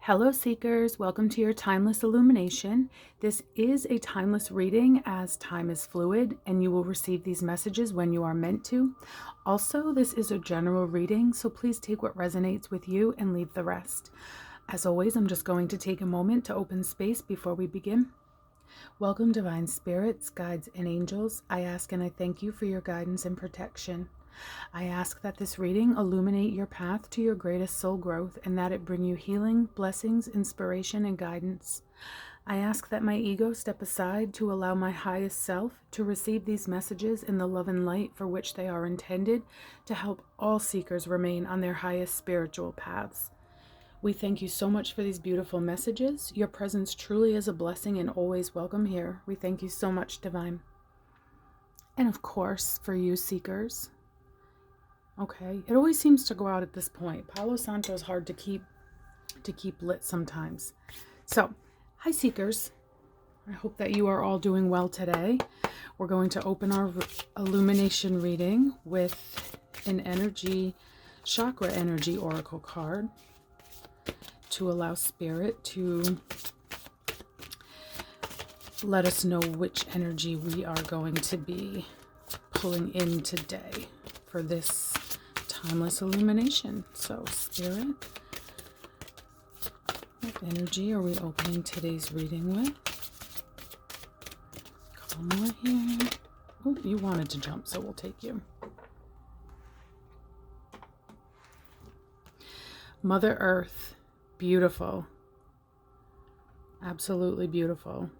Hello Seekers, welcome to your Timeless Illumination. This is a timeless reading as time is fluid and you will receive these messages when you are meant to. Also, this is a general reading, so please take what resonates with you and leave the rest. As always, I'm just going to take a moment to open space before we begin. Welcome divine spirits, guides, and angels. I ask and I thank you for your guidance and protection. I ask that this reading illuminate your path to your greatest soul growth and that it bring you healing, blessings, inspiration, and guidance. I ask that my ego step aside to allow my highest self to receive these messages in the love and light for which they are intended to help all seekers remain on their highest spiritual paths. We thank you so much for these beautiful messages. Your presence truly is a blessing and always welcome here. We thank you so much, Divine. And of course, for you seekers. Okay, it always seems to go out at this point. Palo Santo is hard to keep lit sometimes. So, hi seekers. I hope that you are all doing well today. We're going to open our illumination reading with an chakra energy oracle card to allow spirit to let us know which energy we are going to be pulling in today for this timeless illumination. So spirit, what energy are we opening today's reading with? Couple more here. Oh, you wanted to jump, so we'll take you. Mother Earth, beautiful. Absolutely beautiful.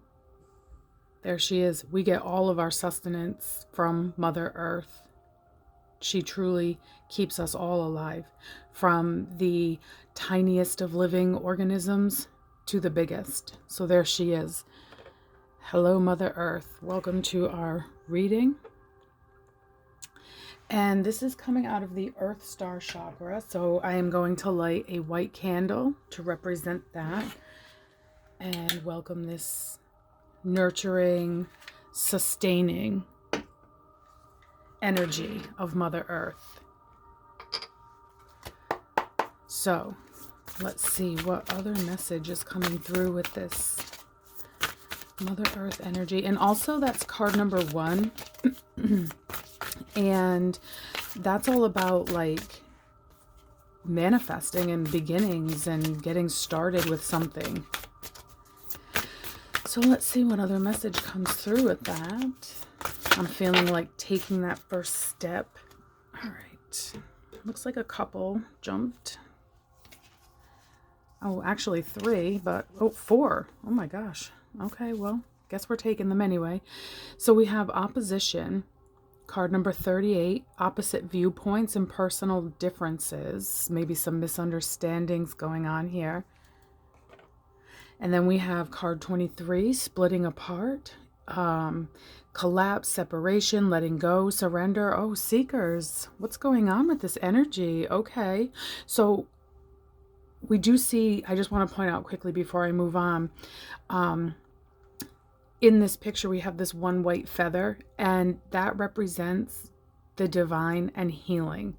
There she is. We get all of our sustenance from Mother Earth. She truly keeps us all alive, from the tiniest of living organisms to the biggest. So there she is. Hello, Mother Earth. Welcome to our reading. And this is coming out of the Earth Star chakra. So I am going to light a white candle to represent that and welcome this nurturing, sustaining energy of Mother Earth. So let's see what other message is coming through with this Mother Earth energy. And also that's card number 1. And that's all about like manifesting and beginnings and getting started with something. So let's see what other message comes through with that. I'm feeling like taking that first step. All right. Looks like a couple jumped. Oh, actually 3, but 4. Oh my gosh. Okay, well, guess we're taking them anyway. So we have opposition, card number 38, opposite viewpoints and personal differences. Maybe some misunderstandings going on here. And then we have card 23, splitting apart. Collapse, separation, letting go, surrender. Oh, seekers, what's going on with this energy? Okay, so we do see, I just want to point out quickly before I move on, in this picture we have this one white feather, and that represents the divine and healing.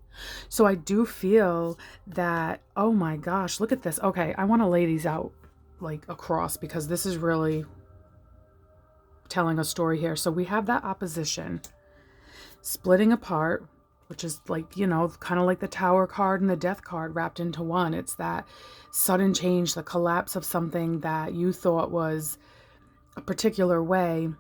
So I do feel that, oh my gosh, look at this. Okay, I want to lay these out like across because this is really telling a story here. So we have that opposition, splitting apart, which is like, you know, kind of like the Tower card and the Death card wrapped into one. It's that sudden change, the collapse of something that you thought was a particular way.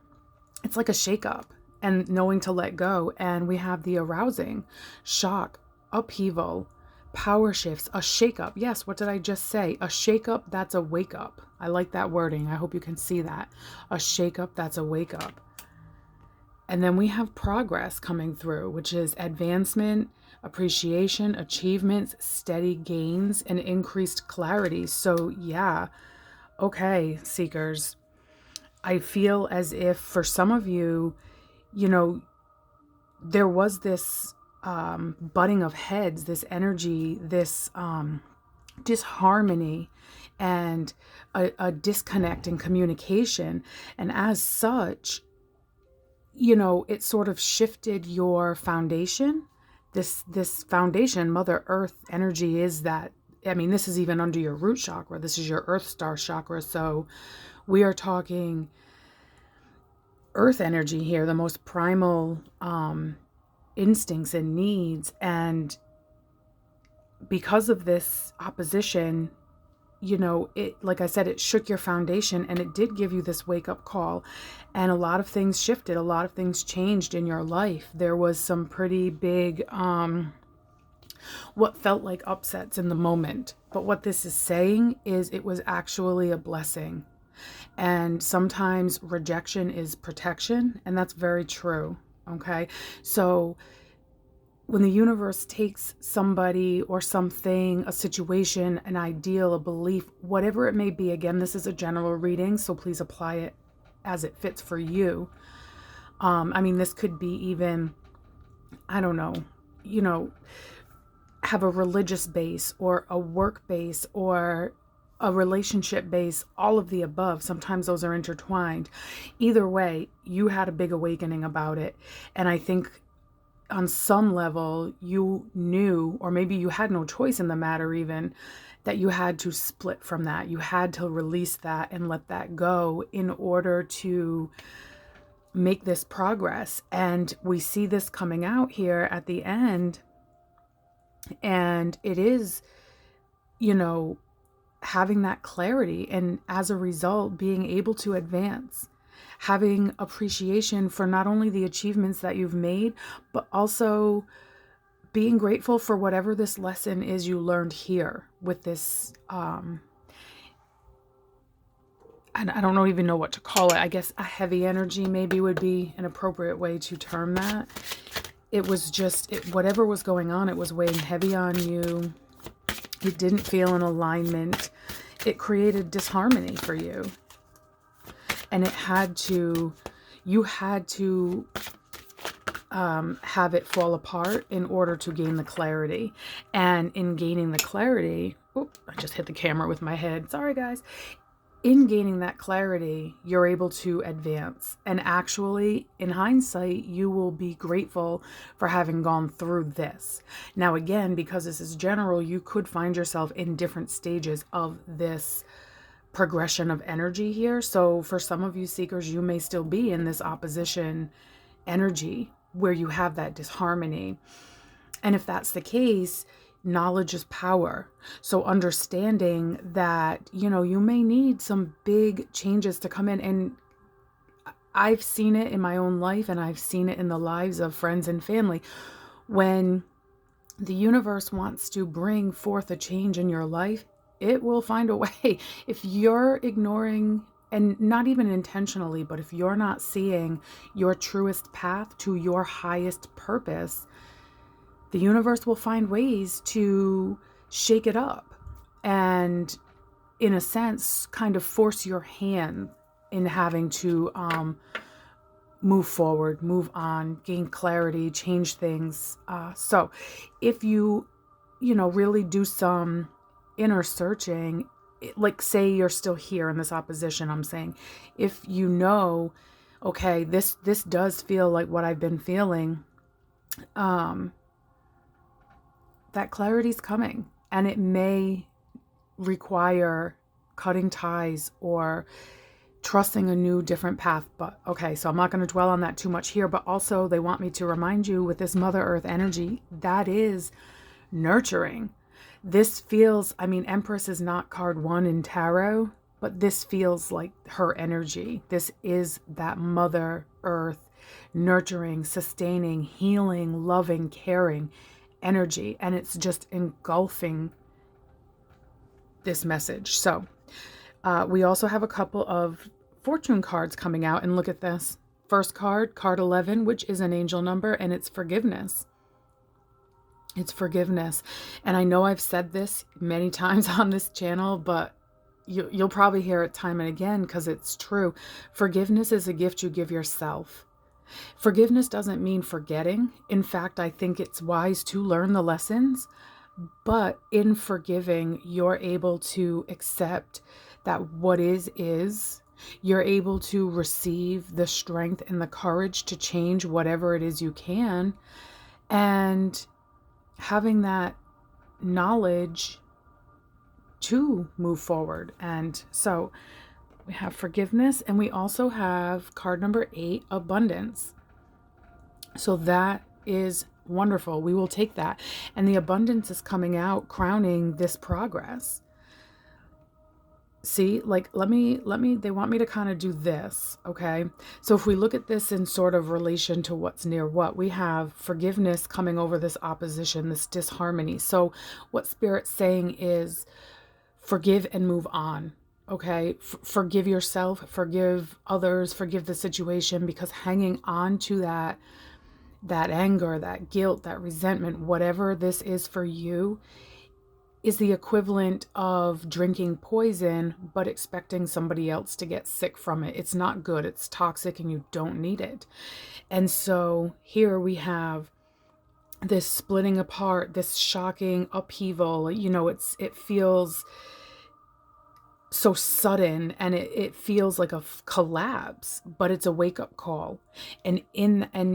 It's like a shakeup and knowing to let go. And we have the arousing, shock, upheaval, power shifts, a shakeup. Yes, what did I just say? A shakeup that's a wake up. I like that wording. I hope you can see that. A shakeup that's a wake up. And then we have progress coming through, which is advancement, appreciation, achievements, steady gains, and increased clarity. So yeah, okay, seekers. I feel as if for some of you, you know, there was this butting of heads, this energy, this disharmony and a disconnect in communication. And as such, you know, it sort of shifted your foundation. This foundation, Mother Earth energy, is that I mean, this is even under your root chakra. This is your earth star chakra. So we are talking earth energy here, the most primal instincts and needs. And because of this opposition, you know, it, like I said, it shook your foundation, and it did give you this wake up call, and a lot of things shifted, a lot of things changed in your life. There was some pretty big, what felt like upsets in the moment. But what this is saying is it was actually a blessing. And sometimes rejection is protection, and that's very true. Okay. So when the universe takes somebody or something, a situation, an ideal, a belief, whatever it may be, again, this is a general reading, so please apply it as it fits for you. I mean, this could be even, I don't know, you know, have a religious base or a work base or a relationship base, all of the above. Sometimes those are intertwined. Either way, you had a big awakening about it. And I think on some level you knew, or maybe you had no choice in the matter even, that you had to split from that. You had to release that and let that go in order to make this progress. And we see this coming out here at the end. And it is, you know, having that clarity, and as a result, being able to advance, having appreciation for not only the achievements that you've made, but also being grateful for whatever this lesson is you learned here with this, I don't even know what to call it. I guess a heavy energy maybe would be an appropriate way to term that. It was just, whatever was going on, it was weighing heavy on you. It didn't feel in alignment. It created disharmony for you. And you had to have it fall apart in order to gain the clarity. And in gaining the clarity, I just hit the camera with my head. Sorry, guys. In gaining that clarity, you're able to advance. And actually, in hindsight, you will be grateful for having gone through this. Now, again, because this is general, you could find yourself in different stages of this progression of energy here. So for some of you seekers, you may still be in this opposition energy where you have that disharmony. And if that's the case, knowledge is power. So understanding that, you know, you may need some big changes to come in. And I've seen it in my own life, and I've seen it in the lives of friends and family. When the universe wants to bring forth a change in your life, it will find a way. If you're ignoring, and not even intentionally, but if you're not seeing your truest path to your highest purpose, the universe will find ways to shake it up and, in a sense, kind of force your hand in having to move forward, move on, gain clarity, change things. So if you really do some inner searching, like say you're still here in this opposition, I'm saying, if you know, okay, this does feel like what I've been feeling, that clarity's coming, and it may require cutting ties or trusting a new, different path. But okay, so I'm not going to dwell on that too much here, but also they want me to remind you with this Mother Earth energy, that is nurturing. This feels, I mean, Empress is not card 1 in tarot, but this feels like her energy. This is that Mother Earth nurturing, sustaining, healing, loving, caring energy, and it's just engulfing this message. So we also have a couple of fortune cards coming out, and look at this. First card, card 11, which is an angel number, and it's forgiveness. It's forgiveness. And I know I've said this many times on this channel, but you'll probably hear it time and again because it's true. Forgiveness is a gift you give yourself. Forgiveness doesn't mean forgetting. In fact, I think it's wise to learn the lessons, but in forgiving, you're able to accept that what is. You're able to receive the strength and the courage to change whatever it is you can. And having that knowledge to move forward. And so we have forgiveness, and we also have card number 8, abundance. So that is wonderful. We will take that. And the abundance is coming out, crowning this progress. See, like, they want me to kind of do this, okay? So if we look at this in sort of relation to what's near what, we have forgiveness coming over this opposition, this disharmony. So what Spirit's saying is forgive and move on, okay? Forgive yourself, forgive others, forgive the situation, because hanging on to that anger, that guilt, that resentment, whatever this is for you, is the equivalent of drinking poison but expecting somebody else to get sick from it. It's not good. It's toxic and you don't need it. And so here we have this splitting apart, this shocking upheaval. You know, it feels so sudden, and it feels like a collapse, but it's a wake-up call. And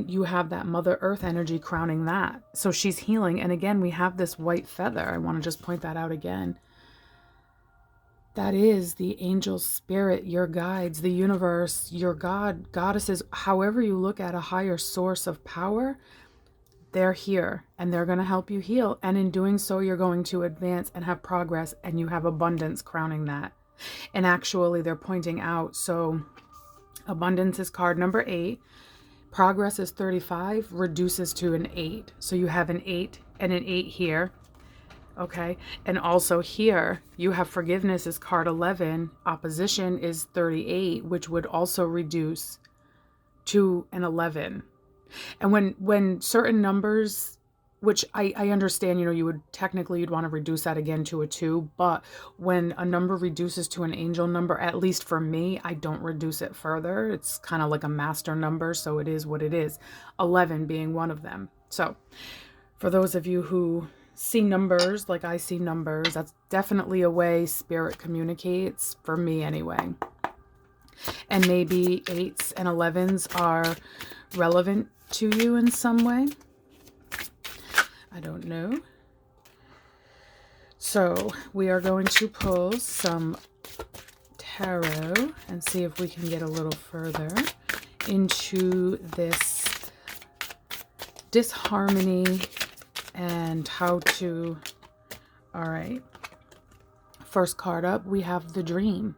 you have that Mother Earth energy crowning that. So she's healing. And again, we have this white feather. I want to just point that out again. That is the angel spirit, your guides, the universe, your God, goddesses, however you look at a higher source of power. They're here and they're going to help you heal. And in doing so, you're going to advance and have progress, and you have abundance crowning that. And actually, they're pointing out, so abundance is card number 8. Progress is 35, reduces to an 8. So you have an 8 and an 8 here. Okay. And also here, you have forgiveness is card 11. Opposition is 38, which would also reduce to an 11. And when certain numbers, which I understand, you know, you'd want to reduce that again to a 2, but when a number reduces to an angel number, at least for me, I don't reduce it further. It's kind of like a master number, so it is what it is. 11 being one of them. So for those of you who see numbers like I see numbers, that's definitely a way Spirit communicates, for me anyway. And maybe 8s and 11s are relevant to you in some way. I don't know. So we are going to pull some tarot and see if we can get a little further into this disharmony and how to... All right. First card up, we have the Dream.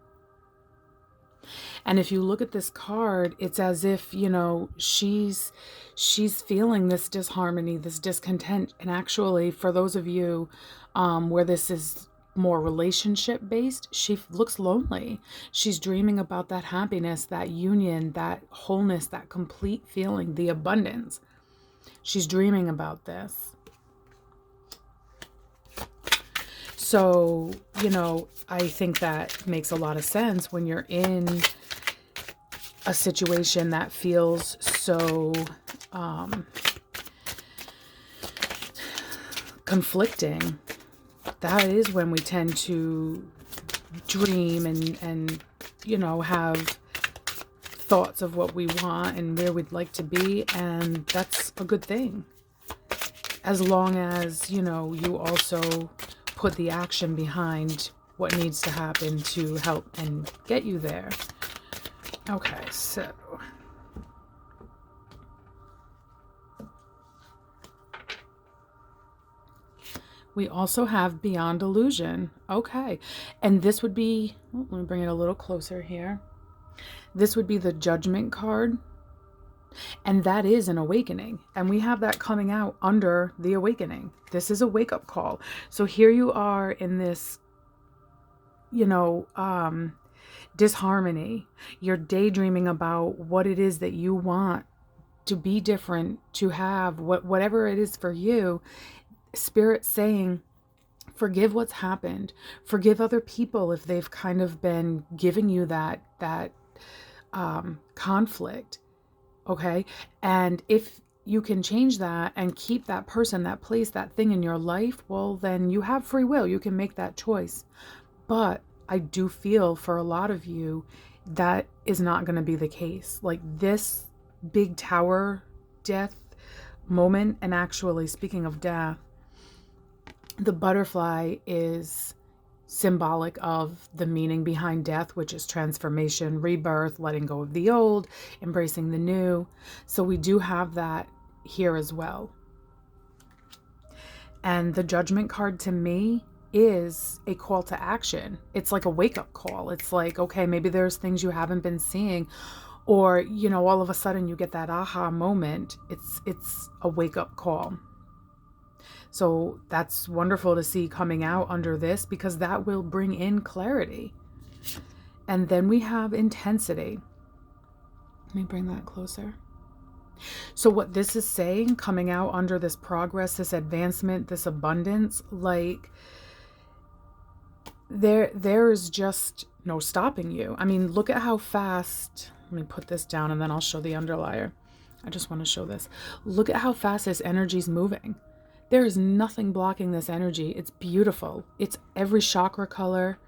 And if you look at this card, it's as if, you know, she's feeling this disharmony, this discontent. And actually, for those of you where this is more relationship based, she looks lonely. She's dreaming about that happiness, that union, that wholeness, that complete feeling, the abundance. She's dreaming about this. So, you know, I think that makes a lot of sense when you're in a situation that feels so conflicting. That is when we tend to dream and you know, have thoughts of what we want and where we'd like to be, and that's a good thing, as long as, you know, you also put the action behind what needs to happen to help and get you there. Okay, so we also have Beyond Illusion. Okay, and this would be, let me bring it a little closer here. This would be the Judgment card, and that is an awakening, and we have that coming out under the awakening. This is a wake-up call. So here you are in this, you know, disharmony. You're daydreaming about what it is that you want to be different, to have, whatever it is for you. Spirit saying, forgive what's happened. Forgive other people if they've kind of been giving you that conflict. Okay. And if you can change that and keep that person, that place, that thing in your life, well, then you have free will. You can make that choice. But I do feel for a lot of you, that is not going to be the case. Like this big tower death moment, and actually speaking of death, the butterfly is symbolic of the meaning behind death, which is transformation, rebirth, letting go of the old, embracing the new. So we do have that here as well. And the Judgment card to me is a call to action. It's like a wake-up call. It's like, okay, maybe there's things you haven't been seeing, or, you know, all of a sudden you get that aha moment. It's a wake-up call. So that's wonderful to see coming out under this, because that will bring in clarity. And then we have intensity. Let me bring that closer. So what this is saying, coming out under this progress, this advancement, this abundance, like there is just no stopping you. I mean, look at how fast, let me put this down and then I'll show the underlier. I just want to show this. Look at how fast this energy is moving. There is nothing blocking this energy. It's beautiful. It's every chakra color.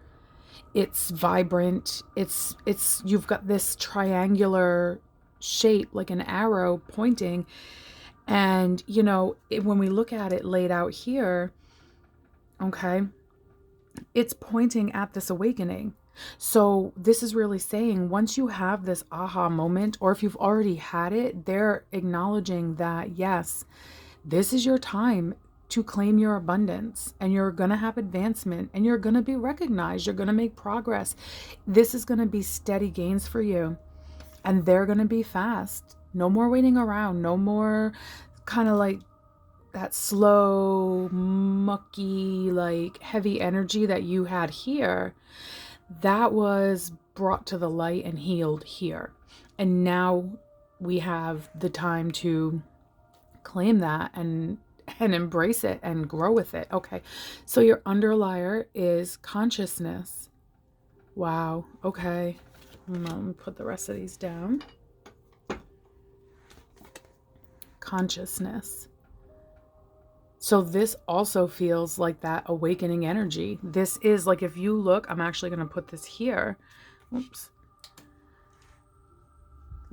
It's vibrant. It's you've got this triangular shape, like an arrow pointing. And, you know, when we look at it laid out here, okay, it's pointing at this awakening. So this is really saying, once you have this aha moment, or if you've already had it, they're acknowledging that, yes, this is your time to claim your abundance, and you're going to have advancement, and you're going to be recognized. You're going to make progress. This is going to be steady gains for you, and they're going to be fast. No more waiting around. No more kind of like that slow, mucky, like heavy energy that you had here. That was brought to the light and healed here. And now we have the time to claim that and embrace it and grow with it. Okay, so your underlier is consciousness. Wow. Okay, let me put the rest of these down. Consciousness. So this also feels like that awakening energy. This is like, if you look, I'm actually going to put this here. Oops.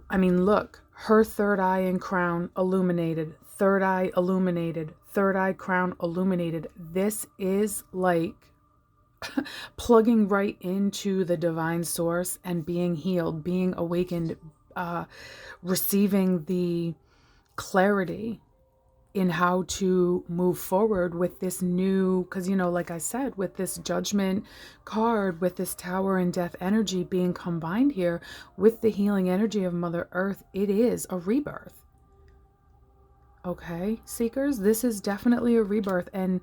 I mean, look, her third eye and crown illuminated, third eye illuminated, third eye crown illuminated. This is like plugging right into the divine source and being healed, being awakened, receiving the clarity in how to move forward with this new, because, you know, like I said, with this Judgment card, with this Tower and Death energy being combined here with the healing energy of Mother Earth, it is a rebirth. Okay, seekers, this is definitely a rebirth, and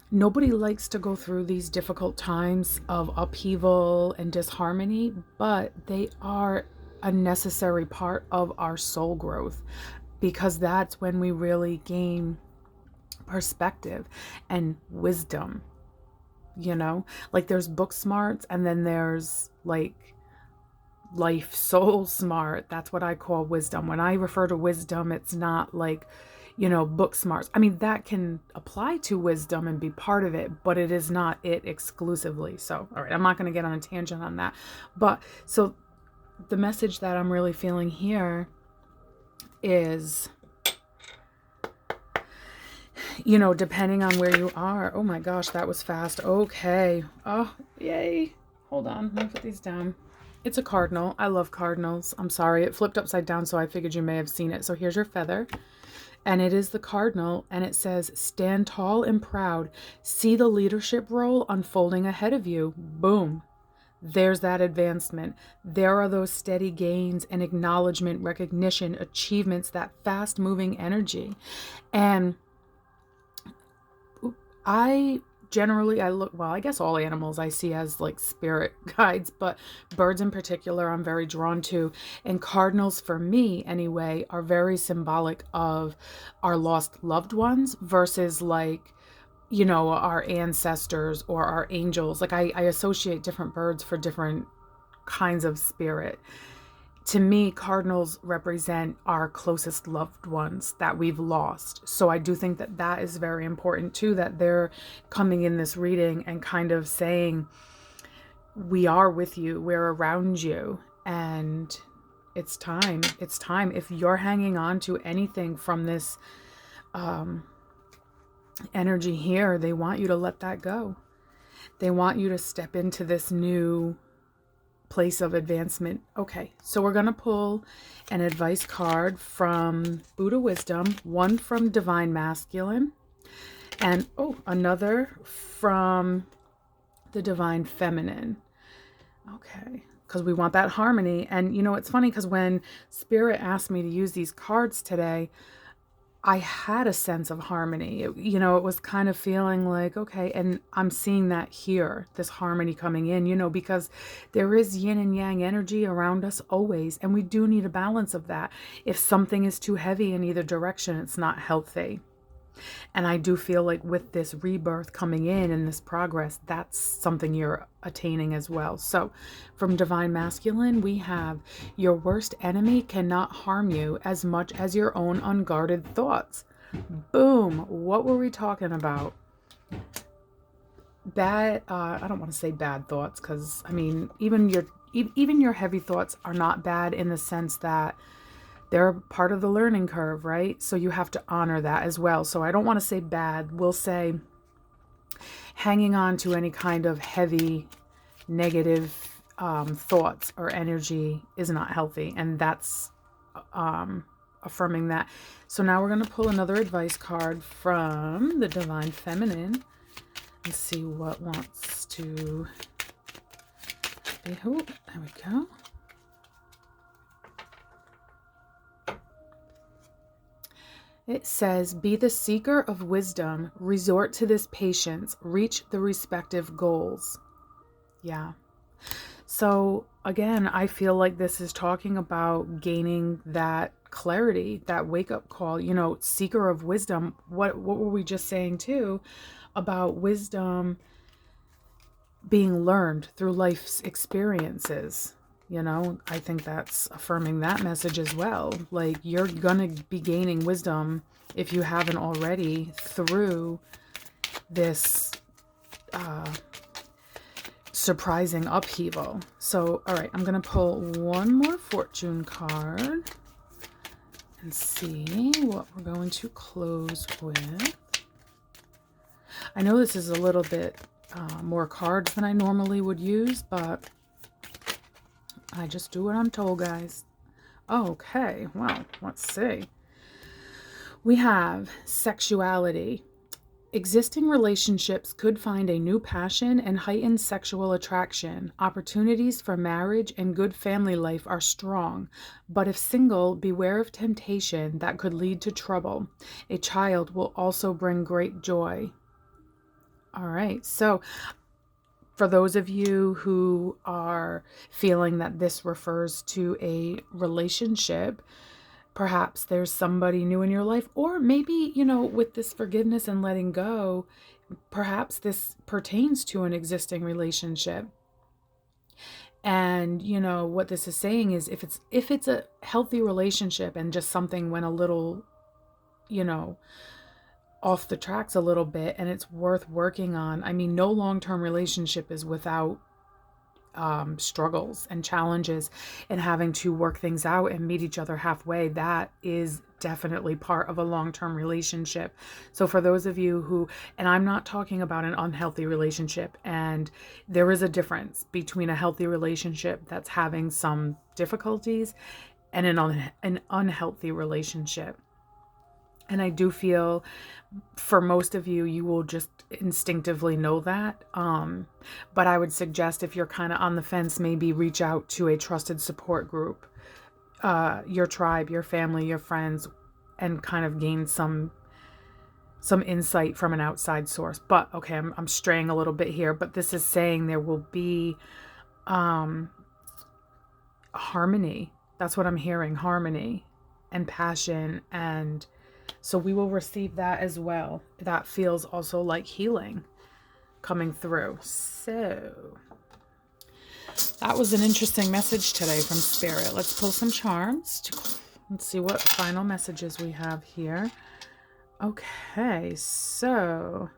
nobody likes to go through these difficult times of upheaval and disharmony, but they are a necessary part of our soul growth, because that's when we really gain perspective and wisdom. You know, like there's book smarts, and then there's like life soul smart. That's what I call wisdom. When I refer to wisdom, it's not like, you know, book smarts. I mean, that can apply to wisdom and be part of it, but it is not it exclusively. So, all right, I'm not going to get on a tangent on that. But so the message that I'm really feeling here is, you know, depending on where you are. Oh my gosh, that was fast. Okay. Oh, yay. Hold on. Let me put these down. It's a cardinal. I love cardinals. I'm sorry. It flipped upside down, so I figured you may have seen it. So here's your feather. And it is the cardinal, and it says, stand tall and proud. See the leadership role unfolding ahead of you. Boom. There's that advancement. There are those steady gains and acknowledgement, recognition, achievements, that fast moving energy. And I look, well, I guess all animals I see as like spirit guides, but birds in particular I'm very drawn to. And cardinals, for me anyway, are very symbolic of our lost loved ones versus like, you know, our ancestors or our angels. Like I associate different birds for different kinds of spirit. To me, cardinals represent our closest loved ones that we've lost. So I do think that that is very important too, that they're coming in this reading and kind of saying, we are with you, we're around you, and it's time. It's time. If you're hanging on to anything from this energy here, they want you to let that go. They want you to step into this new place of advancement. Okay, so we're going to pull an advice card from Buddha Wisdom, one from Divine Masculine, and another from the Divine Feminine. Okay, because we want that harmony. And you know, it's funny because when Spirit asked me to use these cards today, I had a sense of harmony. It was kind of feeling like, okay, and I'm seeing that here, this harmony coming in, because there is yin and yang energy around us always, and we do need a balance of that. If something is too heavy in either direction, it's not healthy. And I do feel like with this rebirth coming in and this progress, that's something you're attaining as well. So from Divine Masculine, we have your worst enemy cannot harm you as much as your own unguarded thoughts. Boom. What were we talking about? Bad, I don't want to say bad thoughts, because I mean, even your heavy thoughts are not bad in the sense that they're part of the learning curve, right? So you have to honor that as well. So I don't want to say bad. We'll say hanging on to any kind of heavy, negative thoughts or energy is not healthy. And that's affirming that. So now we're going to pull another advice card from the Divine Feminine and see what wants to be. Oh, there we go. It says, be the seeker of wisdom, resort to this patience, reach the respective goals. Yeah. So again, I feel like this is talking about gaining that clarity, that wake-up call, seeker of wisdom. What were we just saying too about wisdom being learned through life's experiences? I think that's affirming that message as well. Like, you're going to be gaining wisdom, if you haven't already, through this surprising upheaval. So, all right, I'm going to pull one more fortune card and see what we're going to close with. I know this is a little bit more cards than I normally would use, but I just do what I'm told, guys. Okay, well, let's see. We have sexuality. Existing relationships could find a new passion and heightened sexual attraction. Opportunities for marriage and good family life are strong, but if single, beware of temptation that could lead to trouble. A child will also bring great joy. All right, so for those of you who are feeling that this refers to a relationship, perhaps there's somebody new in your life, or maybe, with this forgiveness and letting go, perhaps this pertains to an existing relationship. And, what this is saying is if it's a healthy relationship and just something went a little, off the tracks a little bit and it's worth working on. I mean, no long-term relationship is without struggles and challenges and having to work things out and meet each other halfway. That is definitely part of a long-term relationship. So for those of you who, and I'm not talking about an unhealthy relationship, and there is a difference between a healthy relationship that's having some difficulties and an unhealthy relationship. And I do feel for most of you, you will just instinctively know that. But I would suggest, if you're kind of on the fence, maybe reach out to a trusted support group, your tribe, your family, your friends, and kind of gain some insight from an outside source. But okay, I'm straying a little bit here, but this is saying there will be harmony. That's what I'm hearing, harmony and passion, and so we will receive that as well. That feels also like healing coming through. So that was an interesting message today from Spirit. Let's pull some charms. Let's see what final messages we have here. Okay, so...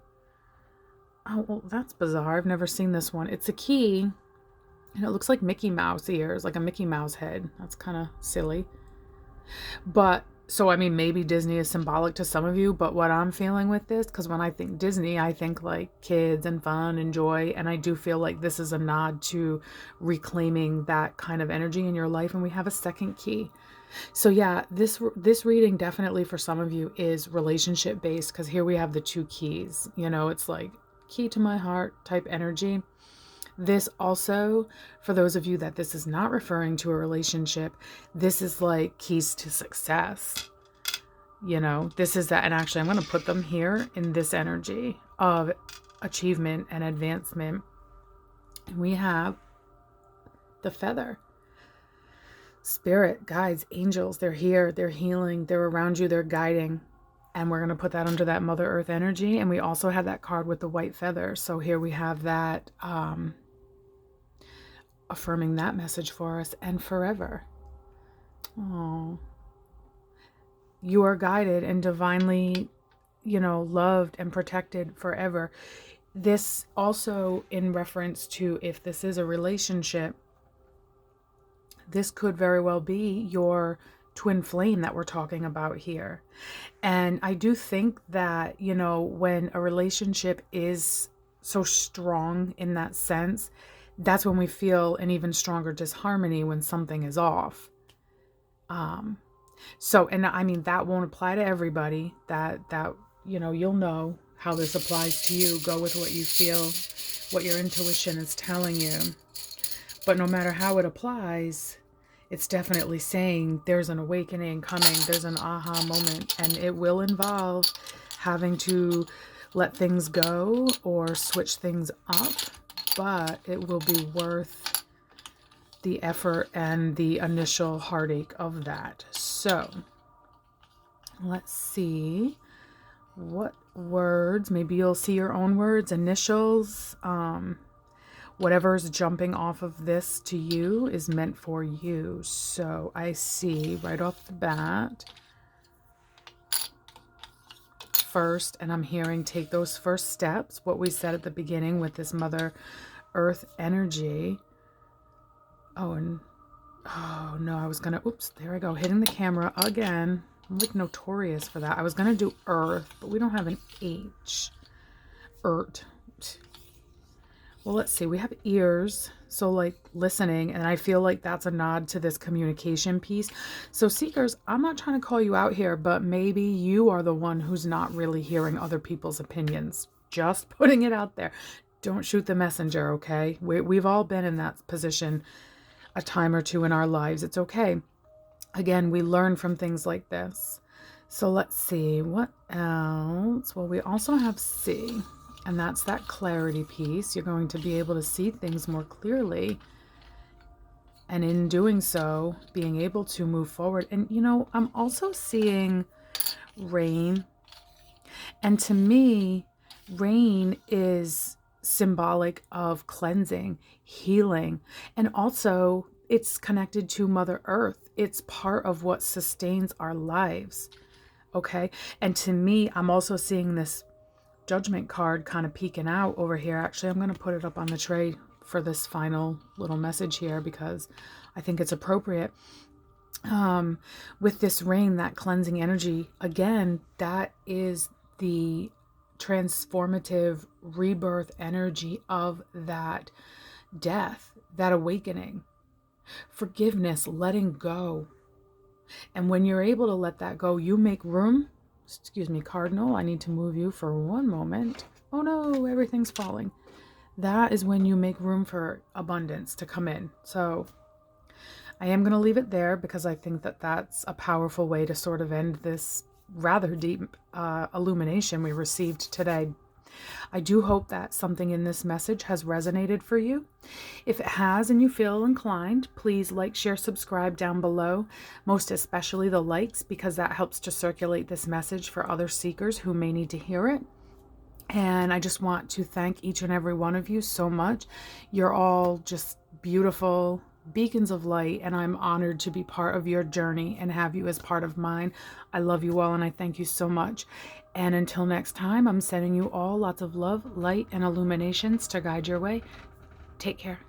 oh, well, that's bizarre. I've never seen this one. It's a key, and it looks like Mickey Mouse ears, like a Mickey Mouse head. That's kind of silly. But So, I mean, maybe Disney is symbolic to some of you, but what I'm feeling with this, because when I think Disney, I think like kids and fun and joy. And I do feel like this is a nod to reclaiming that kind of energy in your life. And we have a second key. So yeah, this reading definitely for some of you is relationship based, because here we have the two keys. You know, it's like key to my heart type energy. This also, for those of you that this is not referring to a relationship, this is like keys to success. You know, this is that. And actually, I'm going to put them here in this energy of achievement and advancement. And we have the feather. Spirit, guides, angels, they're here, they're healing, they're around you, they're guiding. And we're going to put that under that Mother Earth energy. And we also have that card with the white feather. So here we have that affirming that message for us, and forever. Oh, you are guided and divinely, you know, loved and protected forever. This also in reference to if this is a relationship, this could very well be your twin flame that we're talking about here. And I do think that, you know, when a relationship is so strong in that sense, that's when we feel an even stronger disharmony when something is off. So, and I mean, that won't apply to everybody. That, you know how this applies to you. Go with what you feel, what your intuition is telling you. But no matter how it applies, it's definitely saying there's an awakening coming. There's an aha moment, and it will involve having to let things go or switch things up, but it will be worth the effort and the initial heartache of that. So let's see what words, maybe you'll see your own words, initials, whatever's jumping off of this to you is meant for you. So I see right off the bat, first, and I'm hearing take those first steps, what we said at the beginning with this Mother Earth energy. Oh, and oh no, I was gonna, oops, there I go, hitting the camera again. I'm like notorious for that. I was gonna do Earth, but we don't have an H. Earth. Well, let's see, we have ears, so like listening, and I feel like that's a nod to this communication piece. So seekers, I'm not trying to call you out here, but maybe you are the one who's not really hearing other people's opinions. Just putting it out there. Don't shoot the messenger, okay? We've all been in that position a time or two in our lives. It's okay. Again, we learn from things like this. So let's see, what else? Well, we also have C. And that's that clarity piece. You're going to be able to see things more clearly. And in doing so, being able to move forward. And, you know, I'm also seeing rain. And to me, rain is symbolic of cleansing, healing. And also, it's connected to Mother Earth. It's part of what sustains our lives. Okay? And to me, I'm also seeing this Judgment card kind of peeking out over here. Actually, I'm going to put it up on the tray for this final little message here because I think it's appropriate. With this rain, that cleansing energy, again, that is the transformative rebirth energy of that death, that awakening, forgiveness, letting go. And when you're able to let that go, you make room. Excuse me, Cardinal, I need to move you for one moment. Oh no, everything's falling. That is when you make room for abundance to come in. So I am going to leave it there because I think that that's a powerful way to sort of end this rather deep illumination we received today. I do hope that something in this message has resonated for you. If it has and you feel inclined, please like, share, subscribe down below, most especially the likes, because that helps to circulate this message for other seekers who may need to hear it. And I just want to thank each and every one of you so much. You're all just beautiful beacons of light, and I'm honored to be part of your journey and have you as part of mine. I love you all, and I thank you so much. And until next time, I'm sending you all lots of love, light, and illuminations to guide your way. Take care.